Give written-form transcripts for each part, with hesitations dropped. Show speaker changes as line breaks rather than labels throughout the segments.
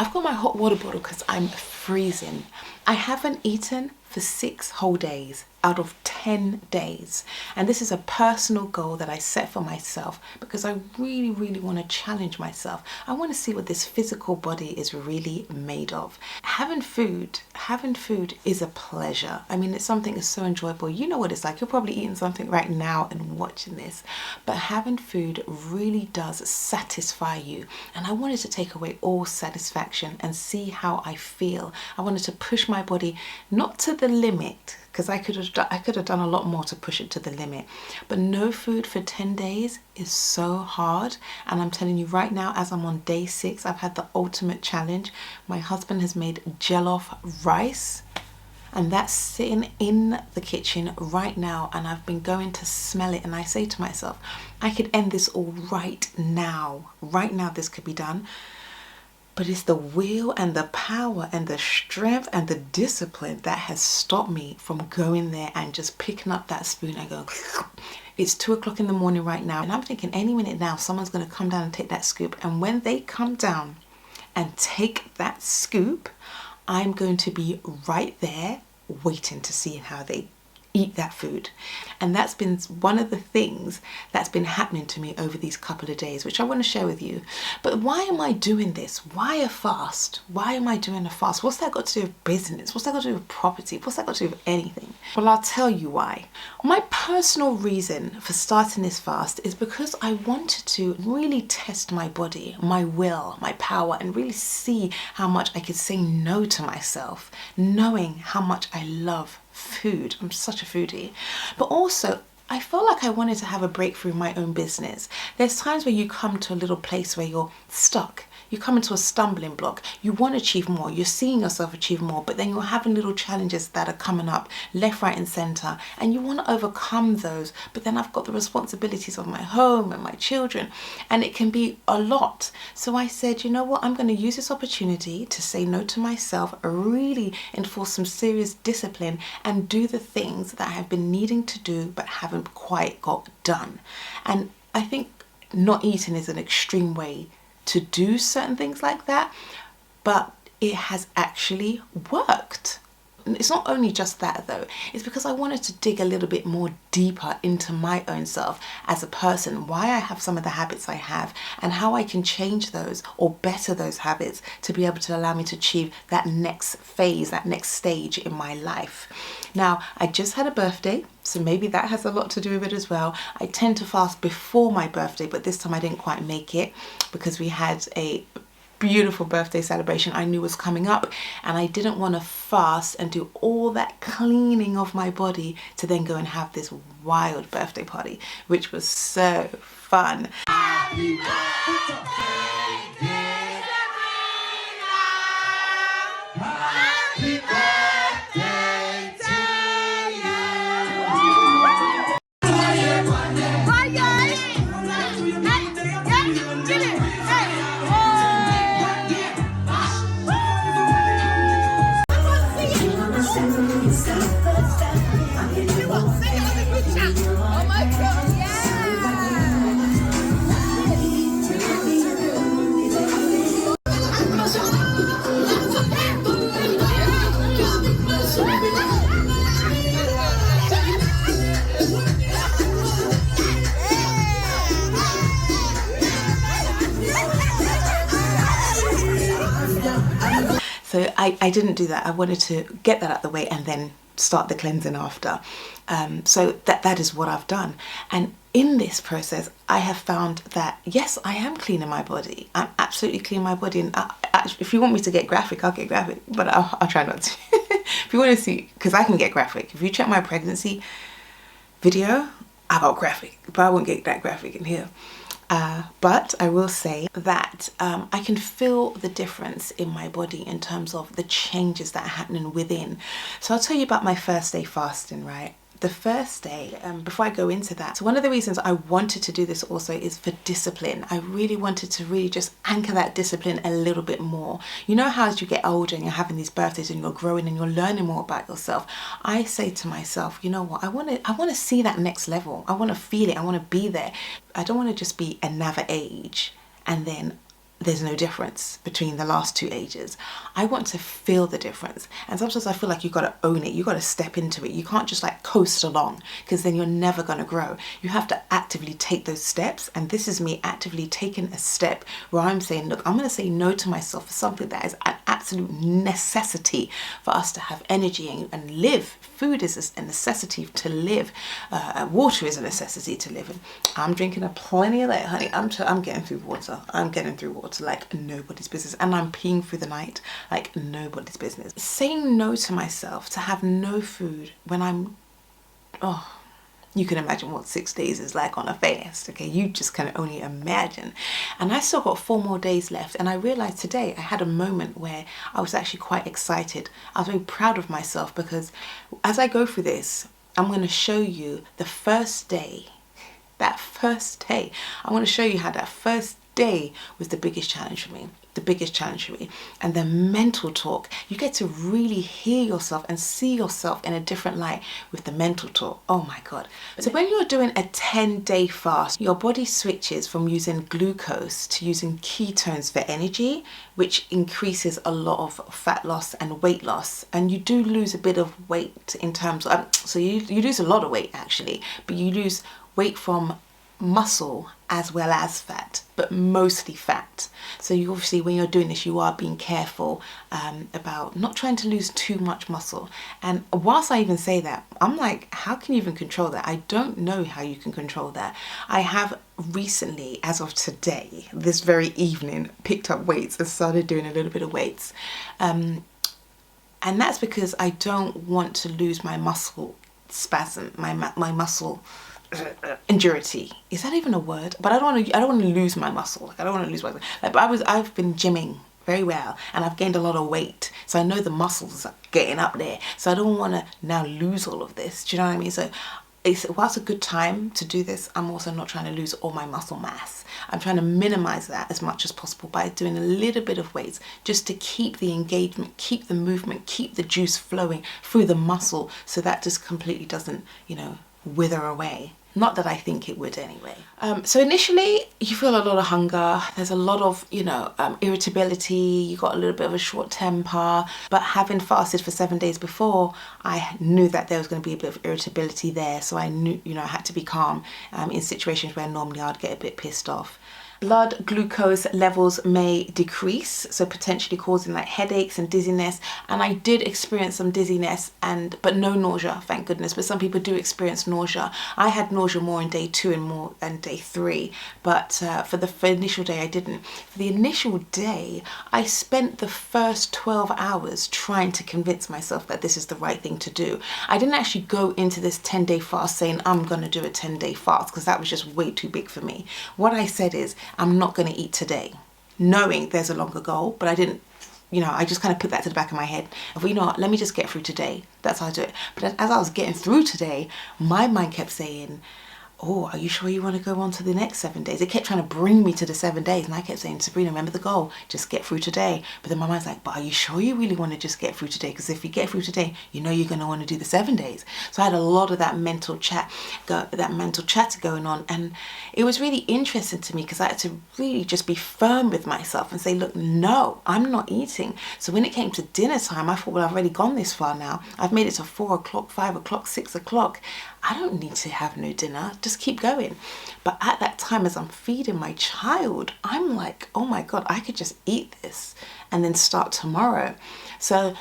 I've got my hot water bottle because I'm freezing. I haven't eaten for 6 whole days out of 10 days. And this is a personal goal that I set for myself because I really, really want to challenge myself. I want to see what this physical body is really made of. Having food is a pleasure. I mean, it's something that's so enjoyable. You know what it's like. You're probably eating something right now and watching this, but having food really does satisfy you. And I wanted to take away all satisfaction and see how I feel. I wanted to push my body not to the limit, because I could have done a lot more to push it to the limit. But no food for 10 days is so hard. And I'm telling you right now, as I'm on day 6, I've had the ultimate challenge. My husband has made jollof rice, and that's sitting in the kitchen right now, and I've been going to smell it, and I say to myself, I could end this all right now. Right now this could be done. But it's the will and the power and the strength and the discipline that has stopped me from going there and just picking up that spoon and go. It's 2 o'clock in the morning right now, and I'm thinking any minute now someone's going to come down and take that scoop. And when they come down and take that scoop, I'm going to be right there waiting to see how they eat that food. And that's been one of the things that's been happening to me over these couple of days, which I want to share with you. But why am I doing this? Why a fast? Why am I doing a fast? What's that got to do with business? What's that got to do with property? What's that got to do with anything? Well, I'll tell you why. My personal reason for starting this fast is because I wanted to really test my body, my will, my power, and really see how much I could say no to myself, knowing how much I love food. I'm such a foodie. But also, I felt like I wanted to have a breakthrough in my own business. There's times where you come to a little place where you're stuck. You come into a stumbling block. You want to achieve more. You're seeing yourself achieve more, but then you're having little challenges that are coming up left, right, and center, and you want to overcome those. But then I've got the responsibilities of my home and my children, and it can be a lot. So I said, you know what? I'm going to use this opportunity to say no to myself, really enforce some serious discipline, and do the things that I have been needing to do but haven't quite got done. And I think not eating is an extreme way to do certain things like that, but it has actually worked. It's not only just that though, it's because I wanted to dig a little bit more deeper into my own self as a person, why I have some of the habits I have, and how I can change those or better those habits to be able to allow me to achieve that next phase, that next stage in my life. Now, I just had a birthday, so maybe that has a lot to do with it as well. I tend to fast before my birthday, but this time I didn't quite make it because we had a beautiful birthday celebration I knew was coming up, and I didn't want to fast and do all that cleaning of my body to then go and have this wild birthday party, which was so fun. Happy birthday, dear Sabrina. Happy birthday to you. Bye guys. Oh my God, So I didn't do that. I wanted to get that out of the way and then start the cleansing after. So that is what I've done. And in this process, I have found that, yes, I am cleaning my body. I'm absolutely cleaning my body. And if you want me to get graphic, I'll get graphic, but I'll try not to. If you want to see, because I can get graphic. If you check my pregnancy video, I got graphic, but I won't get that graphic in here. But I will say that I can feel the difference in my body in terms of the changes that are happening within. So I'll tell you about my first day fasting, right? The first day, before I go into that, so one of the reasons I wanted to do this also is for discipline. I really wanted to really just anchor that discipline a little bit more. You know how as you get older and you're having these birthdays and you're growing and you're learning more about yourself, I say to myself, you know what, I want to see that next level. I want to feel it. I want to be there. I don't want to just be another age and then there's no difference between the last 2 ages. I want to feel the difference. And sometimes I feel like you've got to own it. You've got to step into it. You can't just like coast along, because then you're never going to grow. You have to actively take those steps. And this is me actively taking a step where I'm saying, look, I'm going to say no to myself for something that is an absolute necessity for us to have energy and live. Food is a necessity to live. Water is a necessity to live. And I'm drinking plenty of that, honey. I'm getting through water. I'm getting through water like nobody's business. And I'm peeing through the night like nobody's business. Saying no to myself to have no food when I'm, oh, you can imagine what 6 days is like on a fast, okay? You just can only imagine. And I still got 4 more days left. And I realized today I had a moment where I was actually quite excited. I was very proud of myself, because as I go through this, I'm going to show you the first day. That first day, I'm going to show you how that first day was the biggest challenge for me. The biggest challenge for me. And the mental talk, you get to really hear yourself and see yourself in a different light with the mental talk. Oh my God. So when you're doing a 10-day fast, your body switches from using glucose to using ketones for energy, which increases a lot of fat loss and weight loss. And you do lose a bit of weight in terms of, so you lose a lot of weight actually, but you lose weight from muscle as well as fat, but mostly fat. So you obviously, when you're doing this, you are being careful about not trying to lose too much muscle. And whilst I even say that, I'm like, how can you even control that? I don't know how you can control that. I have recently, as of today, this very evening, picked up weights and started doing a little bit of weights. And that's because I don't want to lose my muscle spasm, my muscle endurity. Is that even a word? But I don't want to lose my muscle. Like, I don't want to lose my, like, I've been gymming very well and I've gained a lot of weight, so I know the muscles are getting up there, so I don't want to now lose all of this. Do you know what I mean? So whilst a good time to do this, I'm also not trying to lose all my muscle mass. I'm trying to minimize that as much as possible by doing a little bit of weights, just to keep the engagement, keep the movement, keep the juice flowing through the muscle, so that just completely doesn't, wither away. Not that I think it would anyway. So initially you feel a lot of hunger. There's a lot of, irritability. You got a little bit of a short temper. But having fasted for 7 days before, I knew that there was going to be a bit of irritability there. So I knew, I had to be calm in situations where normally I'd get a bit pissed off. Blood glucose levels may decrease, so potentially causing like headaches and dizziness. And I did experience some dizziness, but no nausea, thank goodness. But some people do experience nausea. I had nausea more in day 2 and more than day 3, but for the initial day I didn't. For the initial day, I spent the first 12 hours trying to convince myself that this is the right thing to do. I didn't actually go into this 10-day fast saying I'm going to do a 10-day fast, because that was just way too big for me. What I said is, I'm not going to eat today, knowing there's a longer goal, but I didn't, I just kind of put that to the back of my head. If let me just get through today. That's how I do it. But as I was getting through today, my mind kept saying, oh, are you sure you want to go on to the next 7 days? It kept trying to bring me to the 7 days. And I kept saying, Sabrina, remember the goal, just get through today. But then my mind's like, but are you sure you really want to just get through today? Because if you get through today, you're going to want to do the 7 days. So I had a lot of that mental chatter going on. And it was really interesting to me, because I had to really just be firm with myself and say, look, no, I'm not eating. So when it came to dinner time, I thought, well, I've already gone this far now. I've made it to 4 o'clock, 5 o'clock, 6 o'clock. I don't need to have no dinner, just keep going. But at that time, as I'm feeding my child, I'm like, oh my God, I could just eat this and then start tomorrow. So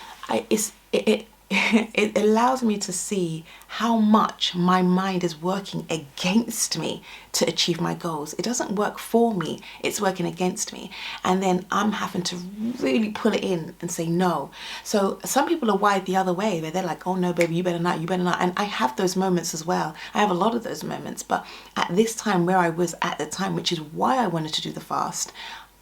it allows me to see how much my mind is working against me to achieve my goals. It doesn't work for me, it's working against me. And then I'm having to really pull it in and say no. So some people are wired the other way, where they're like, oh no, baby, you better not. And I have those moments as well. I have a lot of those moments. But at this time, where I was at the time, which is why I wanted to do the fast,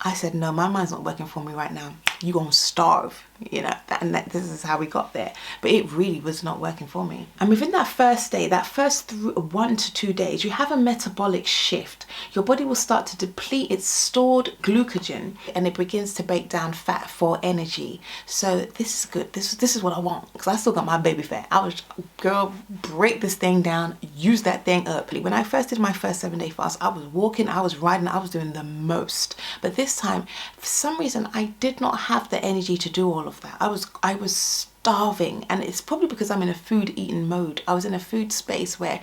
I said, no, my mind's not working for me right now. You're going to starve. you know, this is how we got there. But it really was not working for me. And within that first day, that first 1 to 2 days, you have a metabolic shift. Your body will start to deplete its stored glycogen, and it begins to break down fat for energy. So this is good. This is what I want, because I still got my baby fat. I was, girl, break this thing down, use that thing up. When I first did my first 7-day fast, I was walking, I was riding, I was doing the most. But this time, for some reason, I did not have the energy to do all of that. I was starving, and it's probably because I'm in a food eating mode. I was in a food space where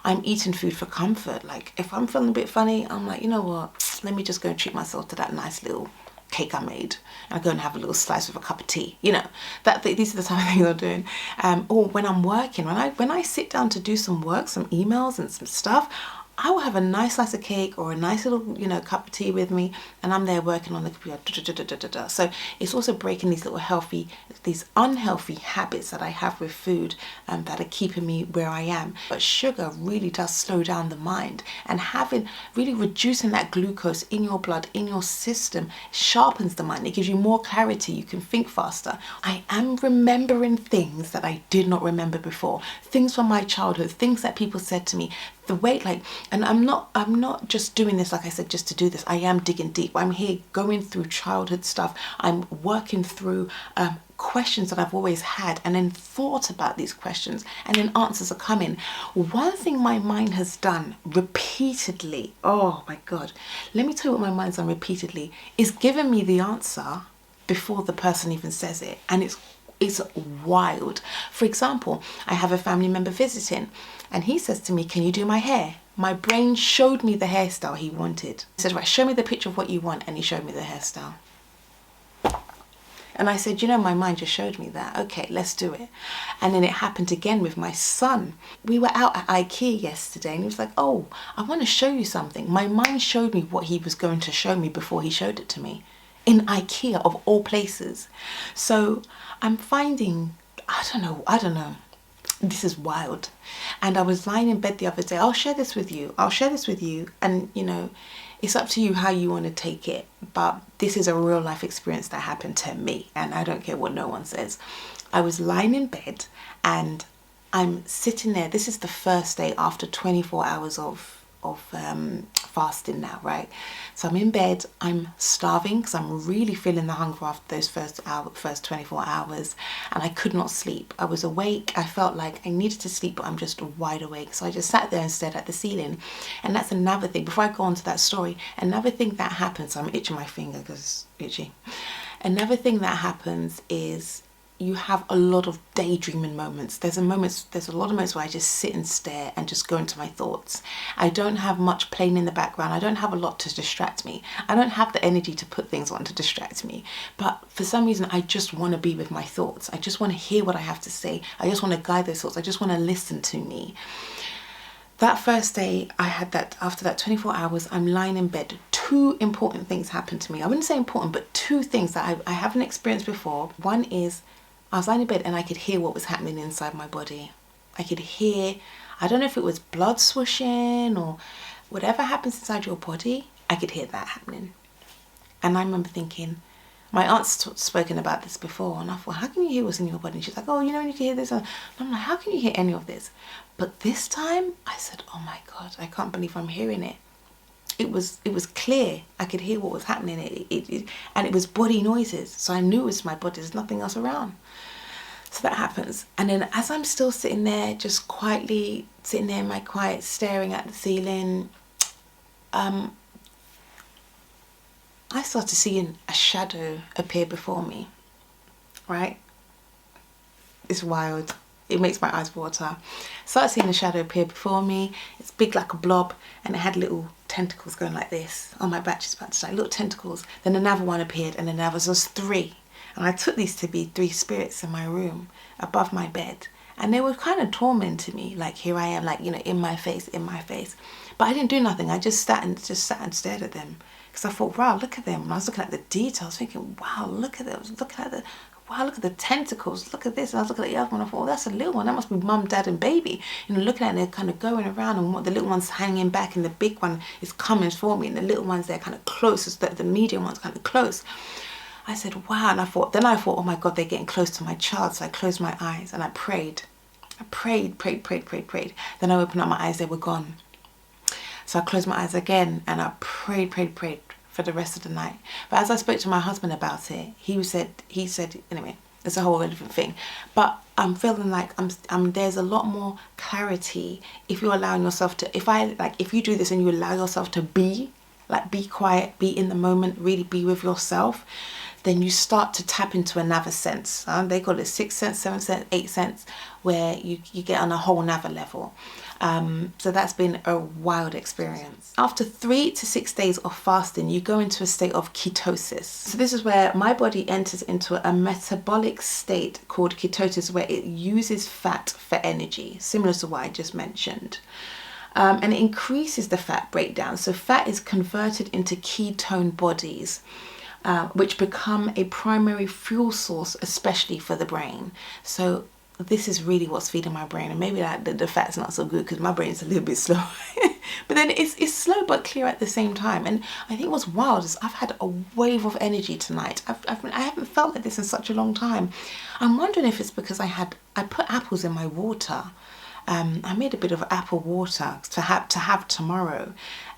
I'm eating food for comfort. Like if I'm feeling a bit funny, I'm like, you know what, let me just go and treat myself to that nice little cake I made, and I go and have a little slice with a cup of tea. You know, these are the type of things I'm doing. Or when I'm working, when I sit down to do some work, some emails and some stuff, I will have a nice slice of cake or a nice little, you know, cup of tea with me, and I'm there working on the computer. So it's also breaking these these unhealthy habits that I have with food that are keeping me where I am. But sugar really does slow down the mind, and really reducing that glucose in your blood, in your system, sharpens the mind. It gives you more clarity. You can think faster. I am remembering things that I did not remember before, things from my childhood, things that people said to me. The way, like, and I'm not just doing this, like I said, just to do this. I am digging deep. I'm here going through childhood stuff. I'm working through questions that I've always had, and then thought about these questions, and then answers are coming. One thing my mind has done repeatedly, oh my God, let me tell you what my mind's done repeatedly, is giving me the answer before the person even says it. And it's wild. For example, I have a family member visiting, and he says to me, can you do my hair? My brain showed me the hairstyle he wanted. He said, right, show me the picture of what you want. And he showed me the hairstyle. And I said, you know, my mind just showed me that. Okay, let's do it. And then it happened again with my son. We were out at IKEA yesterday, and he was like, oh, I want to show you something. My mind showed me what he was going to show me before he showed it to me. In IKEA, of all places. So I'm finding, I don't know. This is wild. And I was lying in bed the other day. I'll share this with you. And, you know, it's up to you how you want to take it. But this is a real life experience that happened to me. And I don't care what no one says. I was lying in bed, and I'm sitting there. This is the first day after 24 hours of fasting now, right? So I'm in bed, I'm starving because I'm really feeling the hunger after those first 24 hours, and I could not sleep. I was awake, I felt like I needed to sleep, but I'm just wide awake. So I just sat there and stared at the ceiling. And that's another thing, before I go on to that story, another thing that happens, I'm itching my finger because it's itchy. Another thing that happens is you have a lot of daydreaming moments. There's a lot of moments where I just sit and stare and just go into my thoughts. I don't have much playing in the background. I don't have a lot to distract me. I don't have the energy to put things on to distract me. But for some reason, I just want to be with my thoughts. I just want to hear what I have to say. I just want to guide those thoughts. I just want to listen to me. That first day, I had that, after that 24 hours, I'm lying in bed. 2 important things happened to me. I wouldn't say important, but 2 things that I haven't experienced before. One is, I was lying in bed and I could hear what was happening inside my body. I could hear, I don't know if it was blood swooshing or whatever happens inside your body, I could hear that happening. And I remember thinking, my aunt's spoken about this before, and I thought, how can you hear what's in your body? And she's like, oh, you know, you can hear this. And I'm like, how can you hear any of this? But this time I said, oh my God, I can't believe I'm hearing it. It was clear. I could hear what was happening. And it was body noises. So I knew it was my body. There's nothing else around. So that happens. And then as I'm still sitting there, just quietly sitting there in my quiet, staring at the ceiling, I started seeing a shadow appear before me, right? It's wild. It makes my eyes water. Started seeing a shadow appear before me. It's big like a blob, and it had little tentacles going like this. On my back, just about to start, little tentacles. Then another one appeared, and then there was 3. And I took these to be 3 spirits in my room above my bed. And they were kind of tormenting me. Like, here I am, like, you know, in my face. But I didn't do nothing. I just sat and stared at them. Because I thought, wow, look at them. And I was looking at the details, thinking, wow, look at them. I was looking at look at the tentacles. Look at this. And I was looking at the other one. I thought, oh, that's a little one. That must be mum, dad, and baby. You know, looking at it, they're kind of going around, and the little one's hanging back, and the big one is coming for me, and the little one's there kind of close. The medium one's kind of close. I said, wow. And I thought, oh my God, they're getting close to my child. So I closed my eyes and I prayed. I prayed. Then I opened up my eyes, they were gone. So I closed my eyes again and I prayed for the rest of the night. But as I spoke to my husband about it, he said, anyway, it's a whole different thing. But I'm feeling like there's a lot more clarity if you're allowing yourself to, if you do this and you allow yourself to be quiet, be in the moment, really be with yourself, then you start to tap into another sense. They call it 6th sense, 7th sense, 8th sense, where you get on a whole nother level. So that's been a wild experience. After 3 to 6 days of fasting, you go into a state of ketosis. So this is where my body enters into a metabolic state called ketosis, where it uses fat for energy, similar to what I just mentioned. And it increases the fat breakdown. So fat is converted into ketone bodies, which become a primary fuel source, especially for the brain. So this is really what's feeding my brain. And maybe the fat's not so good because my brain's a little bit slow. But then it's slow but clear at the same time. And I think what's wild is I've had a wave of energy tonight. I haven't felt like this in such a long time. I'm wondering if it's because I put apples in my water. I made a bit of apple water to have tomorrow,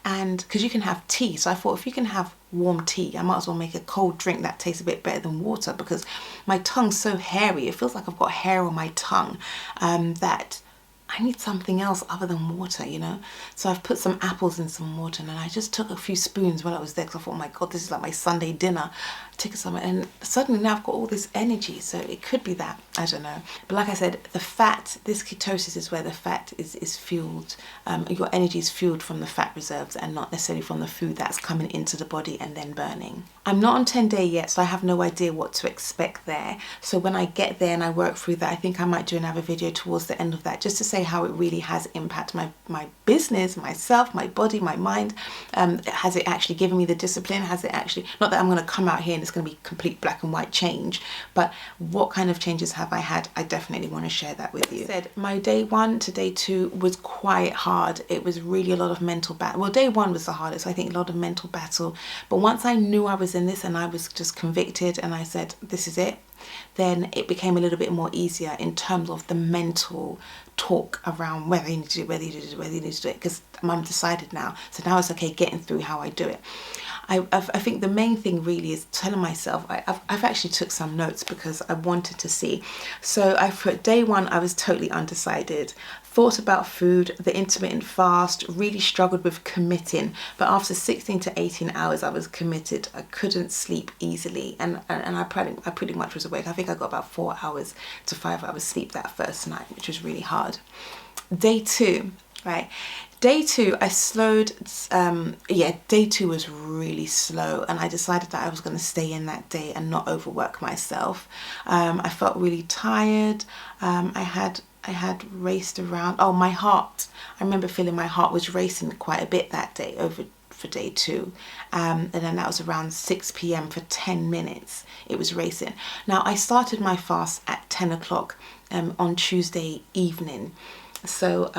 and because you can have tea, so I thought if you can have warm tea, I might as well make a cold drink that tastes a bit better than water, because my tongue's so hairy, it feels like I've got hair on my tongue, that I need something else other than water, you know. So I've put some apples in some water, and I just took a few spoons while I was there, because I thought, oh my God, this is like my Sunday dinner. Take some, and suddenly now I've got all this energy. So it could be that, I don't know. But like I said, the fat, this ketosis is where the fat is fueled. Your energy is fueled from the fat reserves and not necessarily from the food that's coming into the body and then burning. I'm not on 10-day yet, so I have no idea what to expect there. So when I get there and I work through that, I think I might do another video towards the end of that, just to say how it really has impacted my business, myself, my body, my mind. Has it actually given me the discipline? Has it actually, not that I'm going to come out here and it's going to be complete black and white change, but what kind of changes have I had? I definitely want to share that with you. My day 1 to day 2 was quite hard. It was really a lot of mental battle. Well, day 1 was the hardest, I think, a lot of mental battle. But once I knew I was in this and I was just convicted and I said, this is it, then it became a little bit more easier in terms of the mental talk around whether you need to do it, whether you need to do it, because I'm decided now. So now it's okay getting through how I do it. I think the main thing really is telling myself, I've actually took some notes because I wanted to see. So I put day 1, I was totally undecided. Thought about food, the intermittent fast, really struggled with committing. But after 16 to 18 hours, I was committed. I couldn't sleep easily. And I pretty much was awake. I think I got about 4 hours to 5 hours sleep that first night, which was really hard. Day 2, right? Day 2, I slowed, day 2 was really slow, and I decided that I was going to stay in that day and not overwork myself. I felt really tired. I had raced around. Oh, my heart. I remember feeling my heart was racing quite a bit that day for day 2. And then that was around 6 p.m. for 10 minutes. It was racing. Now, I started my fast at 10 o'clock on Tuesday evening. So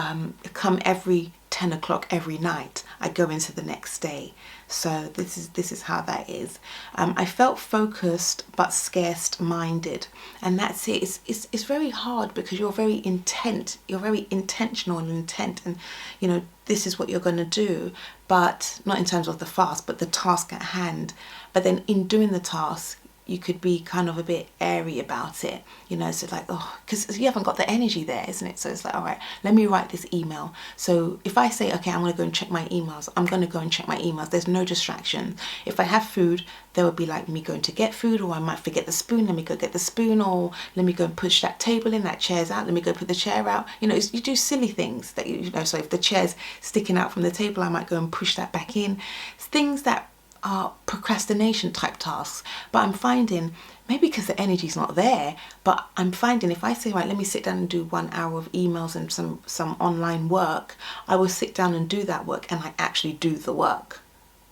come every 10 o'clock every night, I go into the next day. So this is how that is. I felt focused but scarce minded, and that's it. It's very hard because you're very intent. You're very intentional and intent, and you know this is what you're going to do, but not in terms of the fast, but the task at hand. But then in doing the task, you could be kind of a bit airy about it, you know, so like, oh, because you haven't got the energy there, isn't it? So it's like, all right, let me write this email. So if I say, okay, I'm going to go and check my emails, I'm going to go and check my emails. There's no distraction. If I have food, there would be like me going to get food, or I might forget the spoon, let me go get the spoon, or let me go and push that table in, that chair's out, let me go put the chair out. You know, you do silly things that, you know, so if the chair's sticking out from the table, I might go and push that back in. It's things that are procrastination type tasks. But I'm finding, maybe because the energy's not there, but I'm finding if I say, right, let me sit down and do 1 hour of emails and some online work, I will sit down and do that work, and I actually do the work.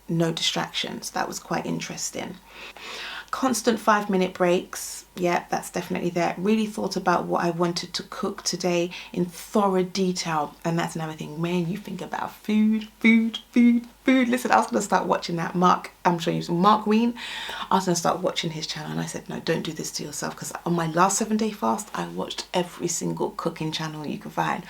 No distractions. That was quite interesting. Constant 5-minute breaks. Yeah, that's definitely there. Really thought about what I wanted to cook today in thorough detail. And that's another thing. Man, you think about food. Listen, I was going to start watching that Mark I'm sure you Mark Ween. I was gonna start watching his channel, and I said, no, don't do this to yourself, because on my last 7-day fast, I watched every single cooking channel you could find.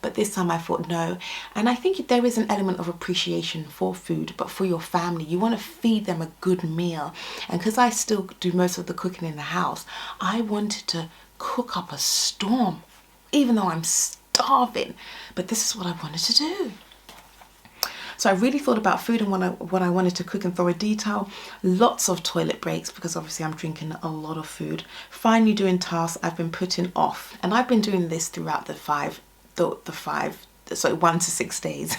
But this time I thought no. And I think there is an element of appreciation for food, but for your family, you want to feed them a good meal. And because I still do most of the cooking in the house, I wanted to cook up a storm, even though I'm starving. But this is what I wanted to do. So I really thought about food and what I wanted to cook in thorough detail. Lots of toilet breaks, because obviously I'm drinking a lot of food. Finally doing tasks I've been putting off. And I've been doing this throughout the 1 to 6 days.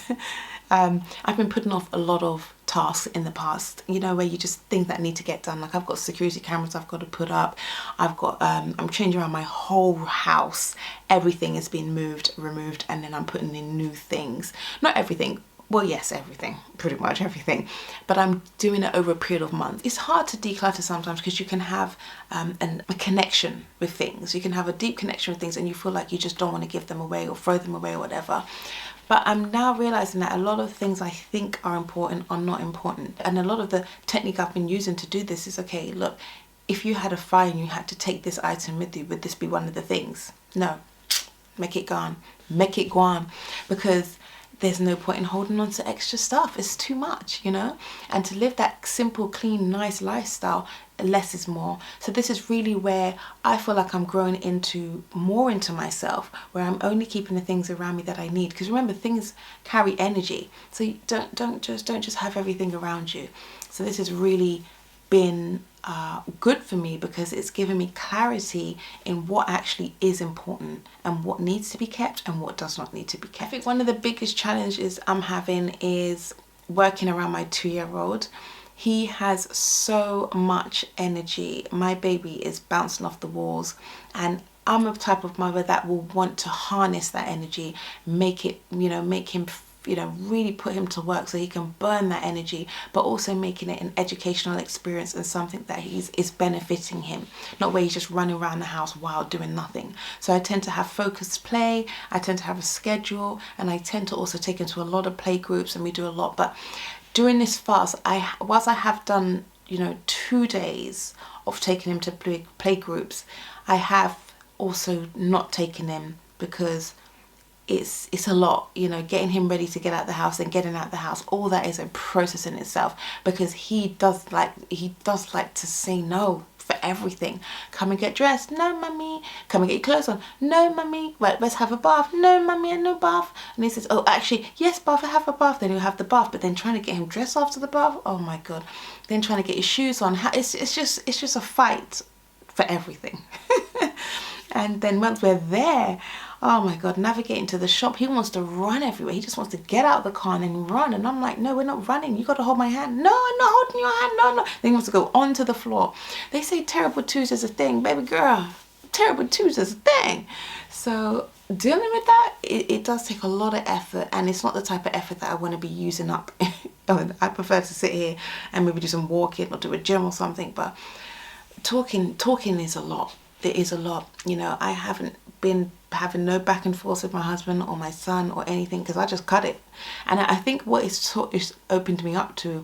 I've been putting off a lot of tasks in the past, you know, where you just things that need to get done. Like I've got security cameras I've got to put up. I've got, I'm changing around my whole house. Everything is being moved, removed, and then I'm putting in new things. Not everything. Well, yes, everything, pretty much everything, but I'm doing it over a period of months. It's hard to declutter sometimes because you can have a connection with things. You can have a deep connection with things and you feel like you just don't want to give them away or throw them away or whatever. But I'm now realizing that a lot of things I think are important are not important. And a lot of the technique I've been using to do this is, okay, look, if you had a fire and you had to take this item with you, would this be one of the things? No, make it gone, make it gone, because there's no point in holding on to extra stuff. It's too much, you know? And to live that simple, clean, nice lifestyle, less is more. So this is really where I feel like I'm growing more into myself, where I'm only keeping the things around me that I need. Because remember, things carry energy. So you don't just have everything around you. So this has really been good for me, because it's given me clarity in what actually is important and what needs to be kept and what does not need to be kept. I think one of the biggest challenges I'm having is working around my 2-year-old. He has so much energy. My baby is bouncing off the walls, and I'm a type of mother that will want to harness that energy, make him, really put him to work so he can burn that energy, but also making it an educational experience and something that is benefiting him, not where he's just running around the house while doing nothing. So I tend to have focused play, I tend to have a schedule, and I tend to also take him to a lot of play groups, and we do a lot. But during this fast, whilst I have done 2 days of taking him to play groups, I have also not taken him, because it's a lot, getting him ready to get out the house and getting out the house. All that is a process in itself, because he does like to say no for everything. Come and get dressed. No, mummy. Come and get your clothes on. No, mummy. Right, let's have a bath. No, mummy, no bath. And he says, oh, actually, yes, bath, I have a bath. Then he'll have the bath, but then trying to get him dressed after the bath. Oh my God. Then trying to get his shoes on. It's just a fight for everything. And then once we're there, oh my God, navigating to the shop, he wants to run everywhere. He just wants to get out of the car and then run. And I'm like, no, we're not running. You got to hold my hand. No, I'm not holding your hand. No, no. Then he wants to go onto the floor. They say terrible twos is a thing. Baby girl, terrible twos is a thing. So dealing with that, it does take a lot of effort. And it's not the type of effort that I want to be using up. I prefer to sit here and maybe do some walking or do a gym or something. But talking is a lot. There is a lot. I haven't been having no back and forth with my husband or my son or anything, because I just cut it. And I think what it's opened me up to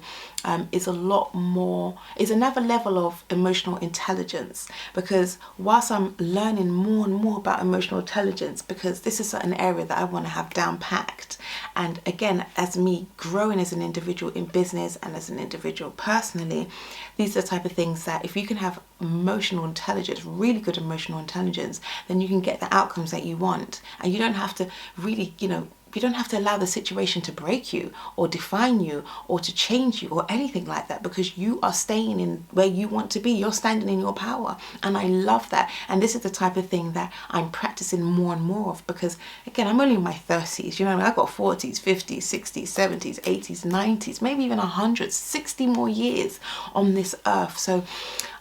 is another level of emotional intelligence, because whilst I'm learning more and more about emotional intelligence, because this is an area that I want to have down packed. And again, as me growing as an individual in business and as an individual personally, these are the type of things that if you can have emotional intelligence, really good emotional intelligence, then you can get the outcomes that you want. And you don't have to really, you don't have to allow the situation to break you or define you or to change you or anything like that, because you are staying in where you want to be. You're standing in your power. And I love that. And this is the type of thing that I'm practicing more and more of, because again, I'm only in my 30s. I've got 40s, 50s, 60s, 70s, 80s, 90s, maybe even 100, 60 more years on this earth. So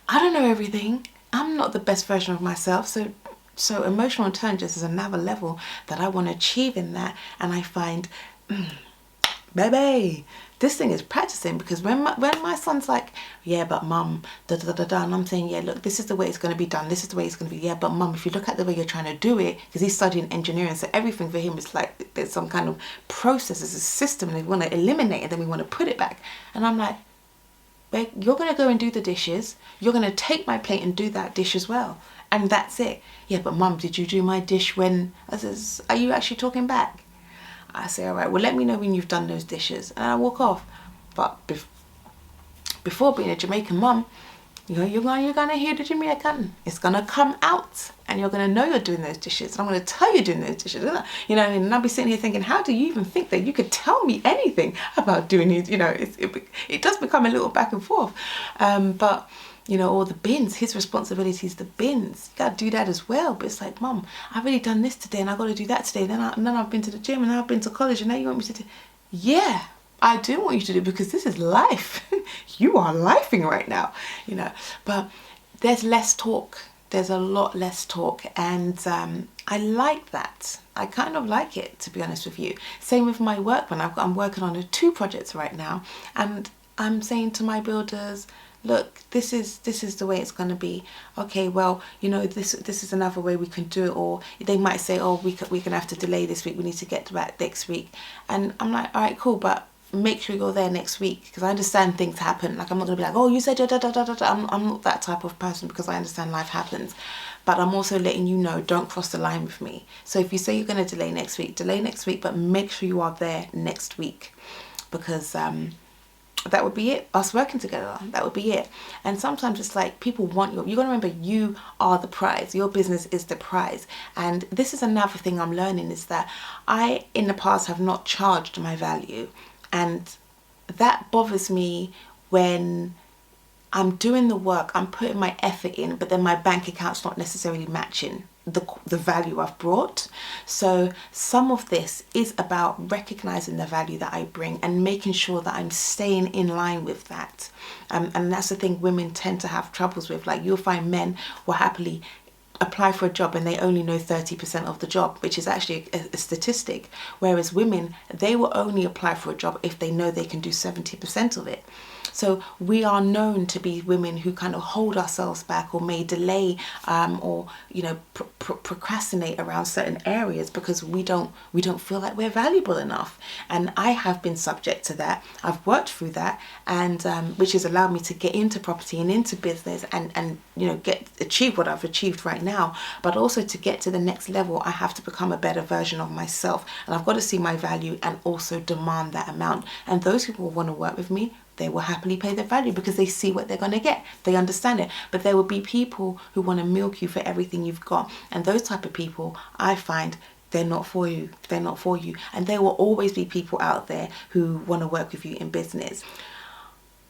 I don't know everything. I'm not the best version of myself. So emotional intelligence is another level that I want to achieve in that. And I find, baby, this thing is practicing, because when my son's like, yeah, but mum, da da da da, and I'm saying, yeah, look, this is the way it's going to be done. This is the way it's going to be. Yeah, but mum, if you look at the way you're trying to do it, because he's studying engineering, so everything for him is like there's some kind of process, there's a system, and we want to eliminate it, then we want to put it back. And I'm like, you're going to go and do the dishes. You're going to take my plate and do that dish as well. And that's it. Yeah, but Mum, did you do my dish when... I says, are you actually talking back? I say, all right, well, let me know when you've done those dishes. And I walk off. But before being a Jamaican mum, you're going to hear the Jamaican. It's going to come out, and you're going to know you're doing those dishes. And I'm going to tell you doing those dishes. And I'll be sitting here thinking, how do you even think that you could tell me anything about doing these? It does become a little back and forth. But or the bins, his responsibility is the bins. You got to do that as well. But it's like, Mum, I've already done this today, and I've got to do that today. Then I've been to the gym, and now I've been to college, and now you want me to do... Yeah, I do want you to do, because this is life. You are lifing right now, But there's less talk. There's a lot less talk, and I like that. I kind of like it, to be honest with you. Same with my work. When I'm working on 2 projects right now, and I'm saying to my builders, look, this is the way it's going to be. Okay, well, this is another way we can do it. Or they might say, oh, we're going to have to delay this week. We need to get to that next week. And I'm like, all right, cool, but make sure you're there next week, because I understand things happen. Like, I'm not going to be like, oh, you said da da da da da. I'm not that type of person, because I understand life happens. But I'm also letting you know, don't cross the line with me. So if you say you're going to delay next week, but make sure you are there next week, because that would be it. Us working together, that would be it. And sometimes it's like, people want you got to remember, you are the prize. Your business is the prize. And this is another thing I'm learning, is that I in the past have not charged my value, and that bothers me when I'm doing the work, I'm putting my effort in, but then my bank account's not necessarily matching the value I've brought. So some of this is about recognizing the value that I bring and making sure that I'm staying in line with that. And that's the thing women tend to have troubles with. Like, you'll find men will happily apply for a job and they only know 30% of the job, which is actually a statistic. Whereas women, they will only apply for a job if they know they can do 70% of it. So we are known to be women who kind of hold ourselves back, or may delay or procrastinate around certain areas, because we don't feel like we're valuable enough. And I have been subject to that. I've worked through that, and which has allowed me to get into property and into business and achieve what I've achieved right now. But also, to get to the next level, I have to become a better version of myself, and I've got to see my value and also demand that amount. And those people want to work with me, they will happily pay their value, because they see what they're going to get. They understand it. But there will be people who want to milk you for everything you've got. And those type of people, I find, they're not for you. They're not for you. And there will always be people out there who want to work with you in business.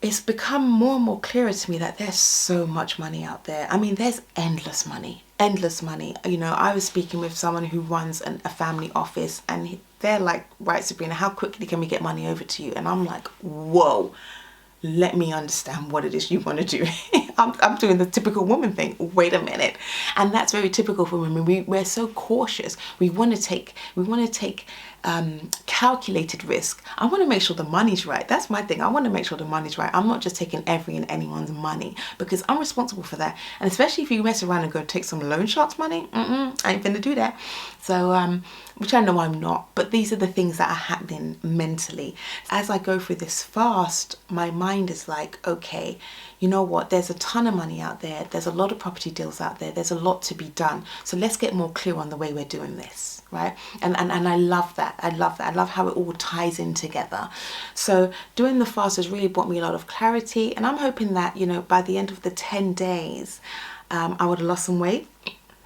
It's become more and more clearer to me that there's so much money out there. I mean, there's endless money. Endless money. I was speaking with someone who runs a family office, and they're like, right, Sabrina, how quickly can we get money over to you? And I'm like, whoa, let me understand what it is you want to do. I'm doing the typical woman thing. Wait a minute. And that's very typical for women. We're so cautious. We want to take calculated risk. I want to make sure the money's right. That's my thing. I want to make sure the money's right. I'm not just taking every and anyone's money, because I'm responsible for that. And especially if you mess around and go take some loan sharks money, I ain't finna do that. So, which I know I'm not, but these are the things that are happening mentally. As I go through this fast, my mind is like, okay, you know what? There's a ton of money out there. There's a lot of property deals out there. There's a lot to be done. So let's get more clear on the way we're doing this, right? And I love that. I love that. I love how it all ties in together. So doing the fast has really brought me a lot of clarity. And I'm hoping that, by the end of the 10 days, I would have lost some weight.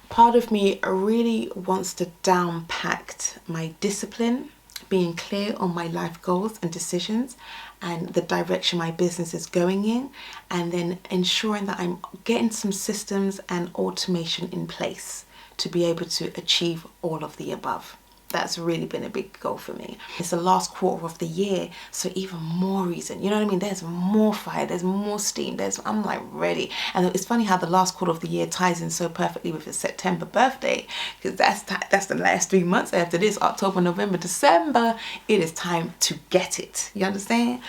Part of me really wants to downpack my discipline, being clear on my life goals and decisions and the direction my business is going in, and then ensuring that I'm getting some systems and automation in place to be able to achieve all of the above. That's really been a big goal for me. It's the last quarter of the year, so even more reason. You know what I mean? There's more fire, there's more steam. I'm like ready. And it's funny how the last quarter of the year ties in so perfectly with a September birthday, because that's the last 3 months after this, October, November, December. It is time to get it. You understand?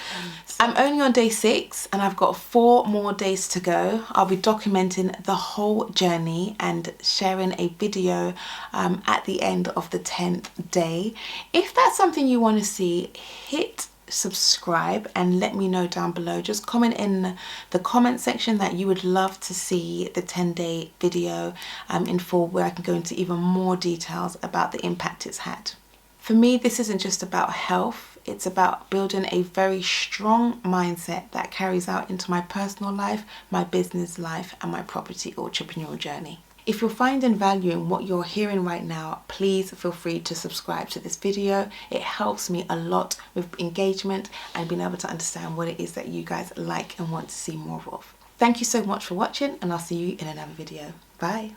I'm only on day 6, and I've got 4 more days to go. I'll be documenting the whole journey and sharing a video at the end of the 10th day. If that's something you want to see, hit subscribe and let me know down below. Just comment in the comment section that you would love to see the 10-day video in full, where I can go into even more details about the impact it's had. For me, this isn't just about health, it's about building a very strong mindset that carries out into my personal life, my business life, and my property entrepreneurial journey. If you're finding value in what you're hearing right now, please feel free to subscribe to this video. It helps me a lot with engagement and being able to understand what it is that you guys like and want to see more of. Thank you so much for watching, and I'll see you in another video. Bye.